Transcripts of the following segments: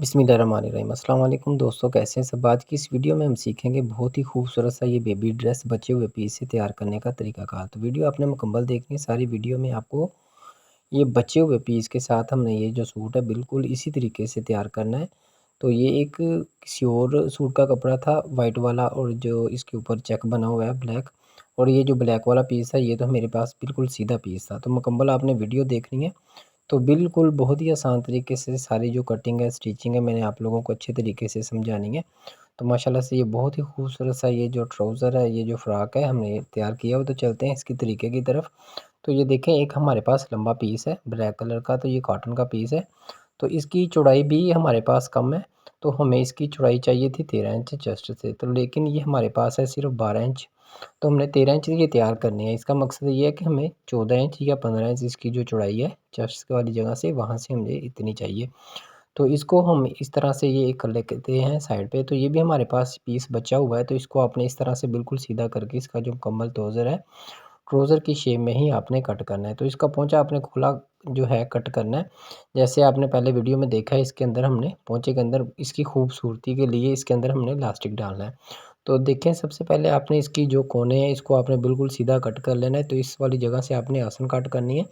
बिस्मिल्लाहिर्रहमानिर्रहीम। अस्सलाम वालेकुम दोस्तों, कैसे हैं सब। आज की इस वीडियो में हम सीखेंगे बहुत ही खूबसूरत सा ये बेबी ड्रेस बचे हुए पीस से तैयार करने का तरीकाकार। तो वीडियो आपने मुकम्मल देखनी है। सारी वीडियो में आपको ये बचे हुए पीस के साथ हमने ये जो सूट है बिल्कुल इसी तरीके से तैयार करना है। तो ये एक किसी और सूट का कपड़ा था वाइट वाला, और जो इसके ऊपर चेक बना हुआ है ब्लैक, और ये जो ब्लैक वाला पीस है ये तो मेरे पास बिल्कुल सीधा पीस था। तो मुकम्मल आपने वीडियो देखनी है। तो बिल्कुल बहुत ही आसान तरीके से सारी जो कटिंग है, स्टिचिंग है, मैंने आप लोगों को अच्छे तरीके से समझानी है। तो माशाल्लाह से ये बहुत ही खूबसूरत सा ये जो ट्राउज़र है, ये जो फ़्रॉक है हमने तैयार किया हुआ। तो चलते हैं इसकी तरीके की तरफ। तो ये देखें, एक हमारे पास लंबा पीस है ब्लैक कलर का, तो ये कॉटन का पीस है। तो इसकी चौड़ाई भी हमारे पास कम है। तो हमें इसकी चौड़ाई चाहिए थी 13 इंच चेस्ट से, तो लेकिन ये हमारे पास है सिर्फ 12 इंच। तो हमने 13 इंच की तैयार करनी है। इसका मकसद ये है कि हमें 14 इंच या 15 इंच इसकी जो चौड़ाई है चेस्ट वाली जगह से, वहाँ से हमें इतनी चाहिए। तो इसको हम इस तरह से ये कर लेते हैं साइड पे। तो ये भी हमारे पास पीस बचा हुआ है, तो इसको आपने इस तरह से बिल्कुल सीधा करके इसका जो मुकम्मल ट्राउज़र है, ट्राउज़र की शेप में ही आपने कट करना है। तो इसका पोंचा आपने खुला जो है कट करना है। जैसे आपने पहले वीडियो में देखा है, इसके अंदर हमने पोंचे के अंदर इसकी खूबसूरती के लिए इसके अंदर हमने इलास्टिक डालना है। तो देखें, सबसे पहले आपने इसकी जो कोने हैं इसको आपने बिल्कुल सीधा कट कर लेना है। तो इस वाली जगह से आपने आसन कट करनी है।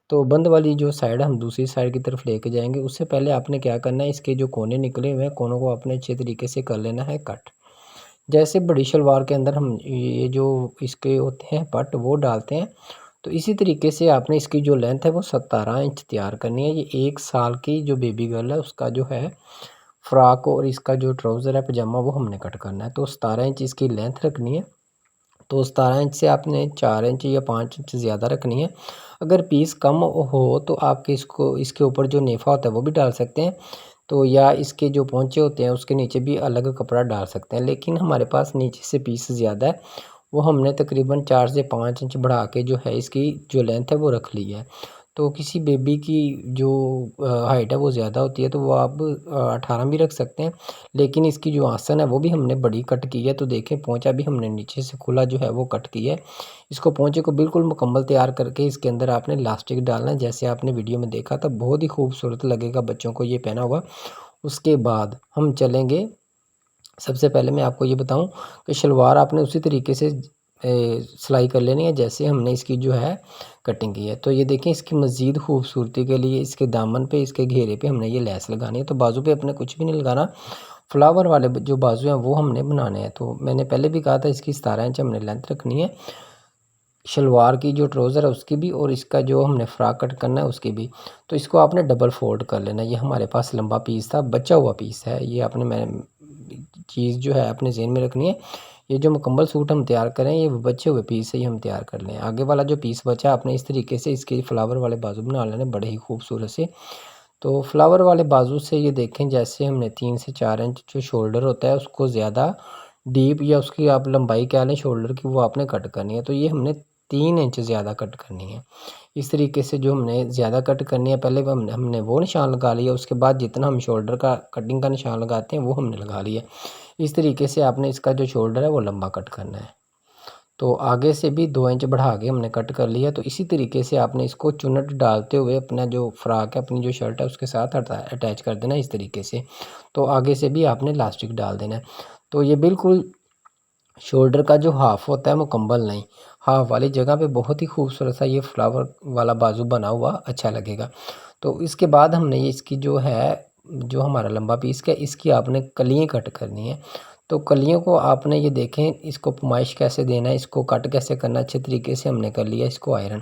तो बंद वाली जो साइड हम दूसरी साइड की तरफ लेके जाएंगे। उससे पहले आपने क्या करना है, इसके जो कोने निकले हुए हैं कोनों को आपने अच्छे तरीके से कर लेना है कट। जैसे बड़ी शलवार के अंदर हम ये जो इसके होते हैं पट वो डालते हैं, तो इसी तरीके से आपने इसकी जो लेंथ है वो 17 इंच तैयार करनी है। ये 1 साल की जो बेबी गर्ल है उसका जो है फ्रॉक और इसका जो ट्राउज़र है पजामा वो हमने कट करना है। तो 17 इंच इसकी लेंथ रखनी है। तो 17 इंच से आपने 4 इंच या 5 इंच ज़्यादा रखनी है। अगर पीस कम हो तो आपके इसको इसके ऊपर जो नेफ़ा होता है वो भी डाल सकते हैं। तो या इसके जो पोंचे होते हैं उसके नीचे भी अलग कपड़ा डाल सकते हैं। लेकिन हमारे पास नीचे से पीस ज़्यादा है, वो हमने तकरीबन 4 से 5 इंच बढ़ा के जो है इसकी जो लेंथ है वो रख ली है। तो किसी बेबी की जो हाइट है वो ज़्यादा होती है तो वो आप 18 भी रख सकते हैं। लेकिन इसकी जो आसन है वो भी हमने बड़ी कट की है। तो देखें, पोंचा भी हमने नीचे से खुला जो है वो कट किया है। इसको पोंचे को बिल्कुल मुकम्मल तैयार करके इसके अंदर आपने इलास्टिक डालना है, जैसे आपने वीडियो में देखा था। बहुत ही खूबसूरत लगेगा बच्चों को ये पहना हुआ। उसके बाद हम चलेंगे, सबसे पहले मैं आपको ये बताऊं कि शलवार आपने उसी तरीके से सिलाई कर लेनी है जैसे हमने इसकी जो है कटिंग की है। तो ये देखें, इसकी मज़ीद खूबसूरती के लिए इसके दामन पे, इसके घेरे पे हमने ये लेस लगानी है। तो बाजू पे अपने कुछ भी नहीं लगाना, फ्लावर वाले जो बाजू हैं वो हमने बनाने हैं। तो मैंने पहले भी कहा था इसकी 17 इंच हमने लेंथ रखनी है शलवार की, जो ट्राउज़र है उसकी भी, और इसका जो हमने फ्रॉक कट करना है उसकी भी। तो इसको आपने डबल फोल्ड कर लेना है। ये हमारे पास लंबा पीस था, बचा हुआ पीस है, ये आपने मैं चीज़ जो है अपने ज़हन में रखनी है। ये जो मुकम्मल सूट हम तैयार करें ये बचे हुए पीस से ही हम तैयार कर लें। आगे वाला जो पीस बचा आपने इस तरीके से इसके फ्लावर वाले बाजू बना लेने बड़े ही खूबसूरत से। तो फ्लावर वाले बाजू से ये देखें, जैसे हमने 3 से 4 इंच जो शोल्डर होता है उसको ज़्यादा डीप, या उसकी आप लंबाई क्या लें शोल्डर की, वो आपने कट करनी है। तो ये हमने 3 इंच ज़्यादा कट करनी है। इस तरीके से जो हमने ज़्यादा कट करनी है, पहले हमने वो निशान लगा लिया, उसके बाद जितना हम शोल्डर का कटिंग का निशान लगाते हैं वो हमने लगा लिया। इस तरीके से आपने इसका जो शोल्डर है वो लंबा कट करना है। तो आगे से भी 2 इंच बढ़ा के हमने कट कर लिया। तो इसी तरीके से आपने इसको चुन्नट डालते हुए अपना जो फ्रॉक है, अपनी जो शर्ट है उसके साथ अटैच कर देना इस तरीके से। तो आगे से भी आपने इलास्टिक डाल देना है। तो ये बिल्कुल शोल्डर का जो हाफ होता है मुकम्मल नहीं, हाफ वाली जगह पे बहुत ही खूबसूरत सा ये फ्लावर वाला बाजू बना हुआ अच्छा लगेगा। तो इसके बाद हमने ये इसकी जो है, जो हमारा लंबा पीस का, इसकी आपने कलियाँ कट करनी है। तो कलियों को आपने ये देखें, इसको पुमाइश कैसे देना है, इसको कट कैसे करना है, अच्छे तरीके से हमने कर लिया इसको आयरन।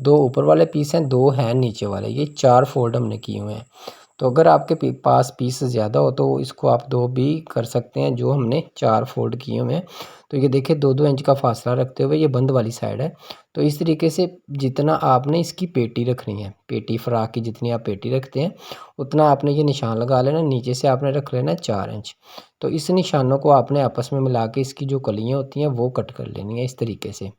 2 ऊपर वाले पीस हैं, 2 हैं नीचे वाले, ये 4 फोल्ड हमने किए हुए हैं। तो अगर आपके पास पीस ज़्यादा हो तो इसको आप 2 भी कर सकते हैं, जो हमने 4 फोल्ड किए हुए हैं। तो ये देखिए 2-2 इंच का फासला रखते हुए ये बंद वाली साइड है। तो इस तरीके से जितना आपने इसकी पेटी रखनी है, पेटी फ्रॉक की जितनी आप पेटी रखते हैं उतना आपने ये निशान लगा लेना। नीचे से आपने रख लेना है 4 इंच। तो इस निशानों को आपने आपस में मिला के इसकी जो कलियाँ होती हैं वो कट कर लेनी है इस तरीके से।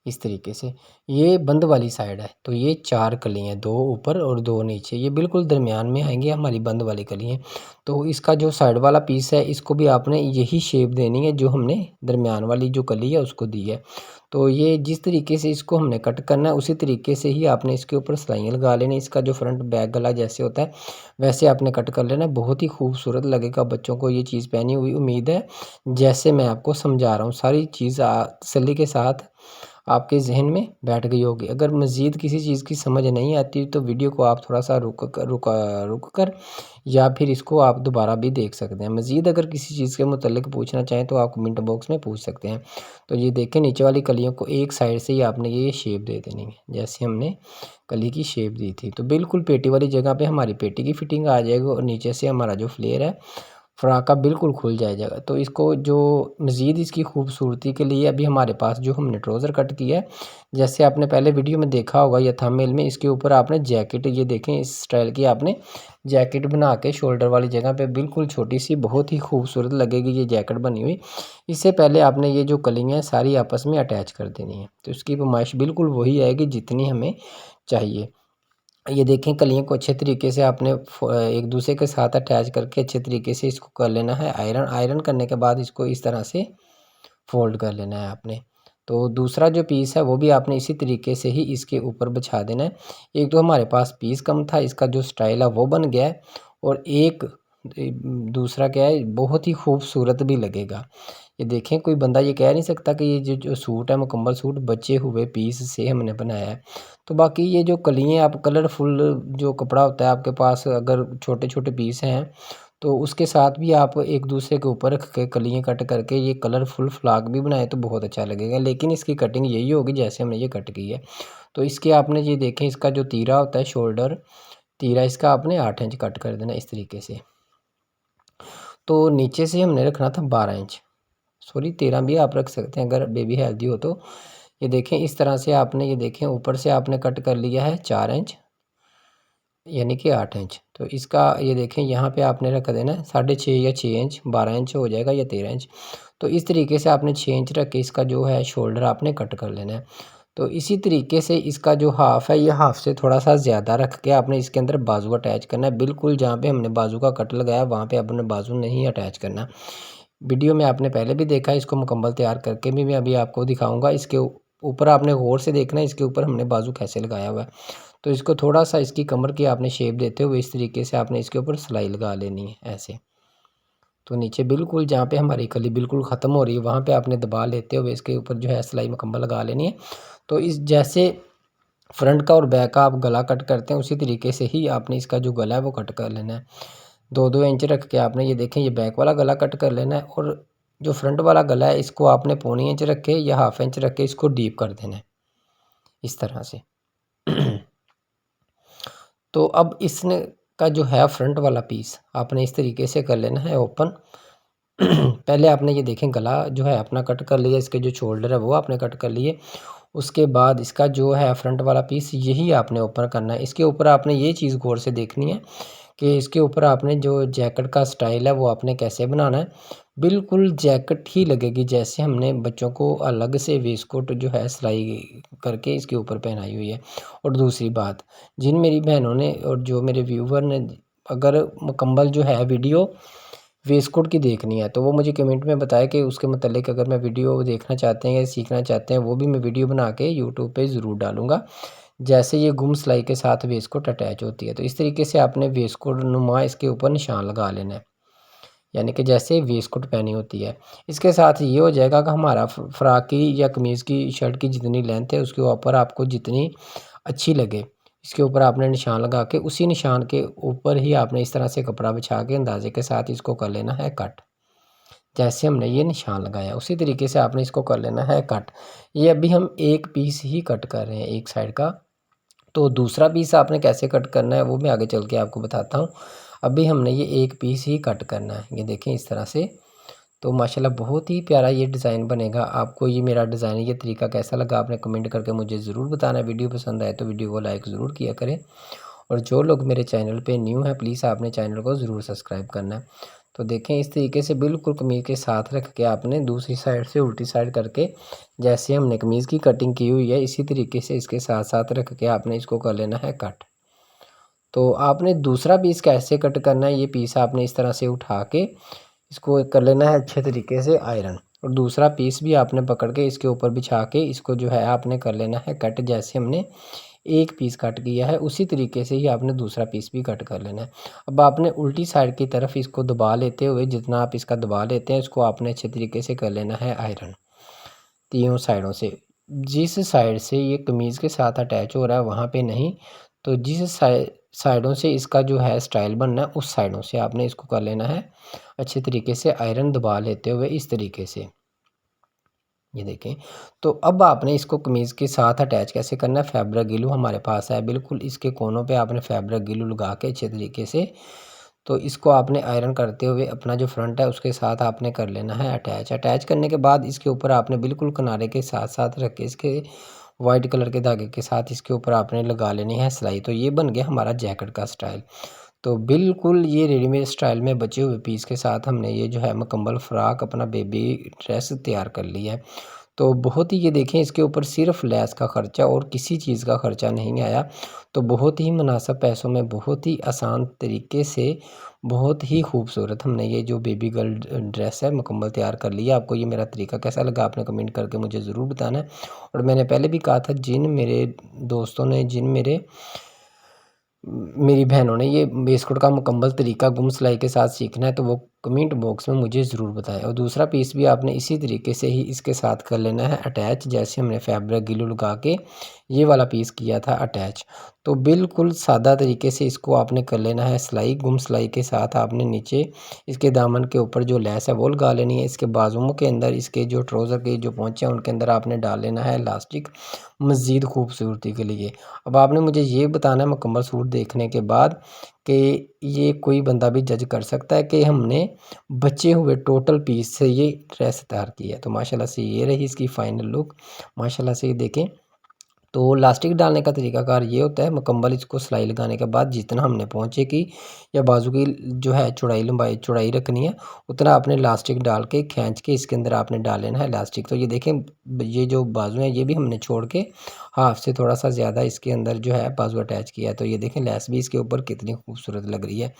इस तरीके से। ये बंद वाली साइड है, तो ये 4 कली हैं, 2 ऊपर और 2 नीचे, ये बिल्कुल दरमियान में आएंगी हमारी बंद वाली कली हैं। तो इसका जो साइड वाला पीस है इसको भी आपने यही शेप देनी है जो हमने दरमियान वाली जो कली है उसको दी है। तो ये जिस तरीके से इसको हमने कट करना है उसी तरीके से ही आपने इसके ऊपर सिलाइयाँ लगा लेनी। इसका जो फ्रंट बैक गला जैसे होता है वैसे आपने कट कर लेना। बहुत ही खूबसूरत लगेगा बच्चों को ये चीज़ पहनी हुई। उम्मीद है जैसे मैं आपको समझा रहा हूँ सारी चीज़ तसल्ली के साथ आपके ज़हन में बैठ गई होगी। अगर मज़ीद किसी चीज़ की समझ नहीं आती तो वीडियो को आप थोड़ा सा रुक कर या फिर इसको आप दोबारा भी देख सकते हैं। मज़ीद अगर किसी चीज़ के मुतल्लिक पूछना चाहें तो आप कमेंट बॉक्स में पूछ सकते हैं। तो ये देखें नीचे वाली कलियों को एक साइड से ही आपने ये शेप दे देनी है जैसे हमने कली की शेप दी थी। तो बिल्कुल पेटी वाली जगह पे हमारी पेटी की फिटिंग आ जाएगी और नीचे से हमारा जो फ्लेयर है फ्रॉक का बिल्कुल खुल जाएगा। तो इसको जो मज़ीद इसकी खूबसूरती के लिए अभी हमारे पास जो हमने ट्राउज़र कट किया है जैसे आपने पहले वीडियो में देखा होगा या थंबनेल में, इसके ऊपर आपने जैकेट ये देखें इस स्टाइल की आपने जैकेट बना के शोल्डर वाली जगह पे बिल्कुल छोटी सी बहुत ही खूबसूरत लगेगी ये जैकेट बनी हुई। इससे पहले आपने ये जो कलियाँ हैं सारी आपस में अटैच कर देनी है। तो इसकी पैमाइश बिल्कुल वही आएगी जितनी हमें चाहिए। ये देखें कलियों को अच्छे तरीके से आपने एक दूसरे के साथ अटैच करके अच्छे तरीके से इसको कर लेना है आयरन। आयरन करने के बाद इसको इस तरह से फोल्ड कर लेना है आपने। तो दूसरा जो पीस है वो भी आपने इसी तरीके से ही इसके ऊपर बिछा देना है। एक तो हमारे पास पीस कम था, इसका जो स्टाइल है वो बन गया है और एक दूसरा क्या है बहुत ही खूबसूरत भी लगेगा। ये देखें कोई बंदा ये कह नहीं सकता कि ये जो सूट है मुकम्मल सूट बचे हुए पीस से हमने बनाया है। तो बाकी ये जो कलियाँ आप कलरफुल जो कपड़ा होता है आपके पास अगर छोटे छोटे पीस हैं तो उसके साथ भी आप एक दूसरे के ऊपर रख के कलियाँ कट करके ये कलरफुल फ्लाग भी बनाए तो बहुत अच्छा लगेगा। लेकिन इसकी कटिंग यही होगी जैसे हमने ये कट की है। तो इसके आपने ये देखें इसका जो तीरा होता है शोल्डर तीरा इसका आपने 8 इंच कट कर देना इस तरीके से। तो नीचे से हमने रखना था 12 इंच, सॉरी 13 भी आप रख सकते हैं अगर बेबी हेल्दी हो तो। ये देखें इस तरह से आपने ये देखें ऊपर से आपने कट कर लिया है 4 इंच यानी कि 8 इंच। तो इसका ये देखें यहाँ पे आपने रख देना है 6.5 या 6 इंच, 12 इंच हो जाएगा या 13 इंच। तो इस तरीके से आपने 6 इंच रख के इसका जो है शोल्डर आपने कट कर लेना है। तो इसी तरीके से इसका जो हाफ़ है ये हाफ़ से थोड़ा सा ज़्यादा रख के आपने इसके अंदर बाजू अटैच करना है। बिल्कुल जहाँ पे हमने बाजू का कट लगाया वहाँ पे अपने बाजू नहीं अटैच करना। वीडियो में आपने पहले भी देखा है, इसको मुकम्मल तैयार करके भी मैं अभी आपको दिखाऊंगा। इसके ऊपर आपने गौर से देखना है इसके ऊपर हमने बाजू कैसे लगाया हुआ है। तो इसको थोड़ा सा इसकी कमर की आपने शेप देते हुए इस तरीके से आपने इसके ऊपर सिलाई लगा लेनी है ऐसे। तो नीचे बिल्कुल जहाँ पे हमारी कली बिल्कुल ख़त्म हो रही है वहाँ पे आपने दबा लेते हुए इसके ऊपर जो है सिलाई मुकम्मल लगा लेनी है। तो इस जैसे फ्रंट का और बैक का आप गला कट करते हैं उसी तरीके से ही आपने इसका जो गला है वो कट कर लेना है। 2-2 इंच रख के आपने ये देखें ये बैक वाला गला कट कर लेना है और जो फ्रंट वाला गला है इसको आपने पौनी इंच रख के या हाफ इंच रख के इसको डीप कर देना है इस तरह से। तो अब इसने का जो है फ्रंट वाला पीस आपने इस तरीके से कर लेना है ओपन। पहले आपने ये देखें गला जो है अपना कट कर लिया, इसके जो शोल्डर है वो आपने कट कर लिए। उसके बाद इसका जो है फ्रंट वाला पीस यही आपने ओपन करना है। इसके ऊपर आपने ये चीज़ गौर से देखनी है कि इसके ऊपर आपने जो जैकेट का स्टाइल है वो आपने कैसे बनाना है। बिल्कुल जैकेट ही लगेगी जैसे हमने बच्चों को अलग से वेस्टकोट जो है सिलाई करके इसके ऊपर पहनाई हुई है। और दूसरी बात, जिन मेरी बहनों ने और जो मेरे व्यूवर ने अगर मुकम्मल जो है वीडियो वेस्टकोट की देखनी है तो वो मुझे कमेंट में बताए कि उसके मतलब अगर मैं वीडियो देखना चाहते हैं या सीखना चाहते हैं वो भी मैं वीडियो बना के यूट्यूब पे ज़रूर डालूँगा। जैसे ये गुम सिलाई के साथ वेस्टकोट अटैच होती है तो इस तरीके से आपने वेस्टकोट नुमा इसके ऊपर निशान लगा लेना है यानी कि जैसे वेस्टकोट पहनी होती है। इसके साथ ये हो जाएगा कि हमारा फ्रॉक की या कमीज़ की शर्ट की जितनी लेंथ है उसके ऊपर आपको जितनी अच्छी लगे इसके ऊपर आपने निशान लगा के उसी निशान के ऊपर ही आपने इस तरह से कपड़ा बिछा के अंदाजे के साथ इसको कर लेना है कट। जैसे हमने ये निशान लगाया उसी तरीके से आपने इसको कर लेना है कट। ये अभी हम एक पीस ही कट कर रहे हैं एक साइड का। तो दूसरा पीस आपने कैसे कट करना है वो मैं आगे चल के आपको बताता हूँ। अभी हमने ये एक पीस ही कट करना है, ये देखें इस तरह से। तो माशाल्लाह बहुत ही प्यारा ये डिज़ाइन बनेगा। आपको ये मेरा डिज़ाइन ये तरीका कैसा लगा आपने कमेंट करके मुझे ज़रूर बताना। वीडियो पसंद आए तो वीडियो को लाइक ज़रूर किया करें और जो लोग मेरे चैनल पे न्यू हैं प्लीज़ आपने चैनल को ज़रूर सब्सक्राइब करना है। तो देखें इस तरीके से बिल्कुल कमीज़ के साथ रख के आपने दूसरी साइड से उल्टी साइड करके, जैसे हमने कमीज़ की कटिंग की हुई है इसी तरीके से इसके साथ साथ रख के आपने इसको कर लेना है कट। तो आपने दूसरा पीस कैसे कट करना है, ये पीस आपने इस तरह से उठा के इसको कर लेना है अच्छे तरीके से आयरन, और दूसरा पीस भी आपने पकड़ के इसके ऊपर बिछा के इसको जो है आपने कर लेना है कट। जैसे हमने एक पीस कट किया है उसी तरीके से ही आपने दूसरा पीस भी कट कर लेना है। अब आपने उल्टी साइड की तरफ इसको दबा लेते हुए, जितना आप इसका दबा लेते हैं इसको आपने अच्छे तरीके से कर लेना है आयरन तीनों साइडों से। जिस साइड से ये कमीज़ के साथ अटैच हो रहा है वहाँ पे नहीं, तो जिस साइडों से इसका जो है स्टाइल बनना है उस साइडों से आपने इसको कर लेना है अच्छे तरीके से आयरन दबा लेते हुए इस तरीके से। ये देखें, तो अब आपने इसको कमीज़ के साथ अटैच कैसे करना है, फैब्रिक ग्लू हमारे पास है, बिल्कुल इसके कोनों पे आपने फैब्रिक ग्लू लगा के अच्छे तरीके से, तो इसको आपने आयरन करते हुए अपना जो फ्रंट है उसके साथ आपने कर लेना है अटैच। अटैच करने के बाद इसके ऊपर आपने बिल्कुल किनारे के साथ साथ रख के इसके वाइट कलर के धागे के साथ इसके ऊपर आपने लगा लेनी है सिलाई। तो ये बन गया हमारा जैकेट का स्टाइल। तो बिल्कुल ये रेडीमेड स्टाइल में बचे हुए पीस के साथ हमने ये जो है मुकम्मल फ़्रॉक अपना बेबी ड्रेस तैयार कर लिया है। तो बहुत ही, ये देखें इसके ऊपर सिर्फ लेस का ख़र्चा और किसी चीज़ का ख़र्चा नहीं आया। तो बहुत ही मुनासिब पैसों में बहुत ही आसान तरीके से बहुत ही खूबसूरत हमने ये जो बेबी गर्ल ड्रेस है मुकम्मल तैयार कर लिया। आपको ये मेरा तरीका कैसा लगा आपने कमेंट करके मुझे ज़रूर बताना है। और मैंने पहले भी कहा था, जिन मेरे दोस्तों ने, मेरी बहनों ने ये वेस्टकोट का मुकम्मल तरीका गुम सिलाई के साथ सीखना है तो वो कमेंट बॉक्स में मुझे ज़रूर बताएं। और दूसरा पीस भी आपने इसी तरीके से ही इसके साथ कर लेना है अटैच, जैसे हमने फैब्रिक ग्लू लगा के ये वाला पीस किया था अटैच। तो बिल्कुल सादा तरीके से इसको आपने कर लेना है सिलाई। गुम सिलाई के साथ आपने नीचे इसके दामन के ऊपर जो लेस है वो लगा लेनी है। इसके बाजुओं के अंदर, इसके जो ट्राउज़र के जो पोंचे हैं उनके अंदर आपने डाल लेना है इलास्टिक मज़ीद खूबसूरती के लिए। अब आपने मुझे ये बताना है मुकम्मल सूट देखने के बाद कि ये कोई बंदा भी जज कर सकता है कि हमने बचे हुए टोटल पीस से ये ड्रेस तैयार की है। तो माशाल्लाह से ये रही इसकी फ़ाइनल लुक। माशाल्लाह से ये देखें, तो इलास्टिक डालने का तरीकाकार ये होता है, मुकम्मल इसको सिलाई लगाने के बाद जितना हमने पोंचे की या बाजू की जो है चौड़ाई लंबाई चौड़ाई रखनी है उतना आपने इलास्टिक डाल के खींच के इसके अंदर आपने डाल लेना है इलास्टिक। तो ये देखें, ये जो बाजू हैं ये भी हमने छोड़ के हाफ से थोड़ा सा ज़्यादा इसके अंदर जो है बाजू अटैच किया है। तो ये देखें लेस भी इसके ऊपर कितनी खूबसूरत लग रही है।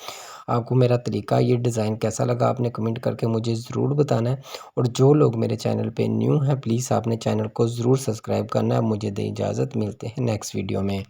आपको मेरा तरीका, ये डिज़ाइन कैसा लगा आपने कमेंट करके मुझे ज़रूर बताना है। और जो लोग मेरे चैनल पे न्यू हैं प्लीज़ आपने चैनल को ज़रूर सब्सक्राइब करना है। मुझे दें इजाज़त, मिलते हैं नेक्स्ट वीडियो में।